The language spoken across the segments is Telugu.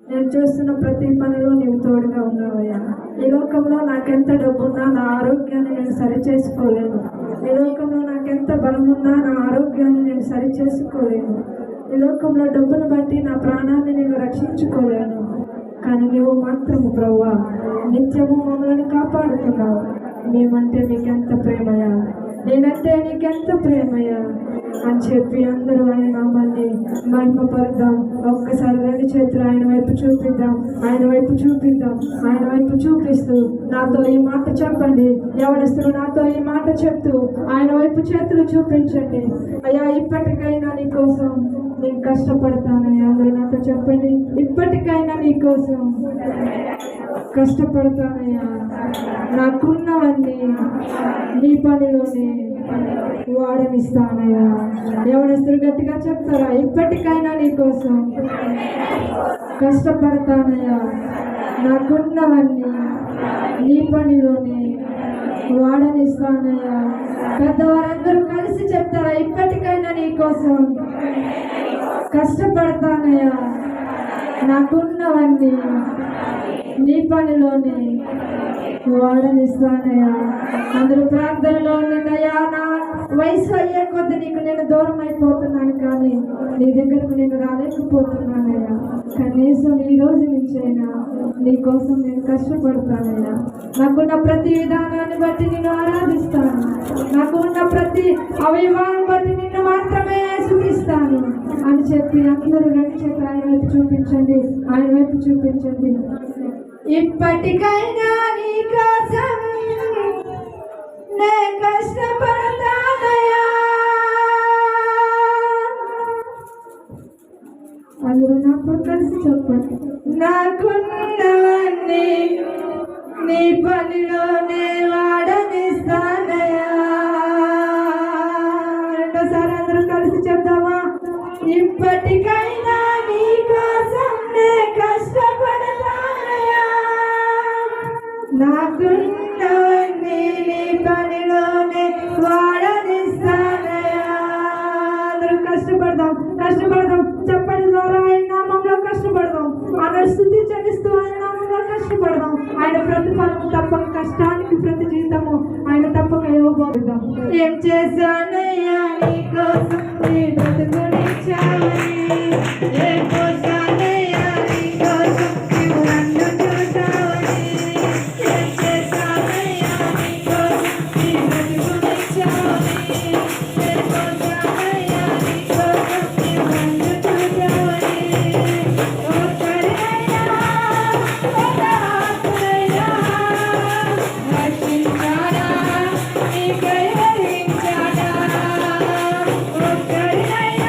నేను చేస్తున్న ప్రతి పనిలో నీవు తోడుగా ఉన్నావయ్యా. ఈ లోకంలో నాకెంత డబ్బున్నా నా ఆరోగ్యాన్ని నేను సరి చేసుకోలేను. ఈ లోకంలో నాకెంత బలమున్నా నా ఆరోగ్యాన్ని నేను సరి చేసుకోలేను. ఈ లోకంలో డబ్బును బట్టి నా ప్రాణాన్ని నేను రక్షించుకోలేను. కానీ నీవు మాత్రము ప్రభువా నిత్యము మమ్మల్ని కాపాడుతున్నావు. మేమంటే నీకెంత ప్రేమయ్యా, నేనంటే నీకెంత ప్రేమయ్యా అని చెప్పి అందరూ ఆయన నామాన్ని మహిమపరుద్దాం. ఒక్కసారి రెండు చేతులు ఆయన వైపు చూపిద్దాం, ఆయన వైపు చూపిద్దాం. ఆయన వైపు చూపిస్తూ నాతో ఈ మాట చెప్పండి. ఎవరిస్తారు నాతో ఈ మాట చెప్తూ ఆయన వైపు చేతులు చూపించండి. అయ్యా ఇప్పటికైనా నీ కోసం నేను కష్టపడతానయ్యా. అందరూ నాతో చెప్పండి, ఇప్పటికైనా నీ కోసం కష్టపడతానయ్యా. నాకున్నవన్నీ నీ పనిలోనే వాడనిస్తానయ్యా. ఎవరిస్తారు గట్టిగా చెప్తారా? ఇప్పటికైనా నీ కోసం కష్టపడతానయ్యా. నాకున్నవన్నీ నీ పనిలోనే వాడనిస్తానయ్యా. పెద్దవారందరూ కలిసి చెప్తారా? ఇప్పటికైనా నీ కోసం కష్టపడతానయ్యా. నాకున్నవన్నీ నీ పనిలోనే వాడనిస్తానయ్యా. అందరూ ప్రార్థనలో ఉండినయ్యా. నా వయసు అయ్యే కొద్ది నీకు నేను దూరం అయిపోతున్నాను, కానీ నీ దగ్గరకు నేను రాలేకపోతున్నానయ్యా. కనీసం ఈ రోజు నుంచైనా నీ కోసం నేను కష్టపడతానయ్యా. నాకున్న ప్రతి విధానాన్ని బట్టి నేను ఆరాధిస్తాను. నాకు ఉన్న ప్రతి అవయవాన్ని బట్టి నిన్ను మాత్రమే సుఖిస్తాను అని చెప్పి అందరూ రెండు చేతులు ఆయన వైపు చూపించండి, ఆయన వైపు చూపించండి. ఇప్పటికైనా నీ కోసం నే కష్టపడతానయ్యా. అందరూ నాతో కలిసి చెప్పండి. నాకున్నవన్నీ నీ పనిలోనే వాడనిస్తానయ్యా. రెండోసారి అందరూ కలిసి చెప్దామా? ఇప్పటికైనా నీ కోసం నే కష్టపడతానయ్యా. నాకున్నవన్నీ నీ పనిలోనే వాడనిస్తానయ్యా. అందరూ కష్టపడదాం, కష్టపడదాం. చెప్పండి ద్వారా ఆయన నామంలో కష్టపడదాం. ఆయన స్థుతి చెల్లిస్తూ ఆయన నామంలో కష్టపడదాం. ఆయన ప్రతిఫలము తప్పక, కష్టానికి ప్రతి జీతము ఆయన తప్పక ఇవ్వబోదాం. ఏం చేశానయ్యా నీ కోసం, నీ బ్రతుకునిచ్చావని. ఏం పోసానయ్యా నీ కోసం, నీవు నన్ను చూసావని. ఏం చేశానయ్యా నీ కోసం, నీ బ్రతుకునిచ్చావని. ఏం పోసానయ్యా నీ కోసం, నీవు నన్ను చూసావని. ఒక్కడైనా ఒక్కడైనా రక్షించాడా, నీకై వరించాడా. ఒక్కడైనా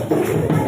Thank you.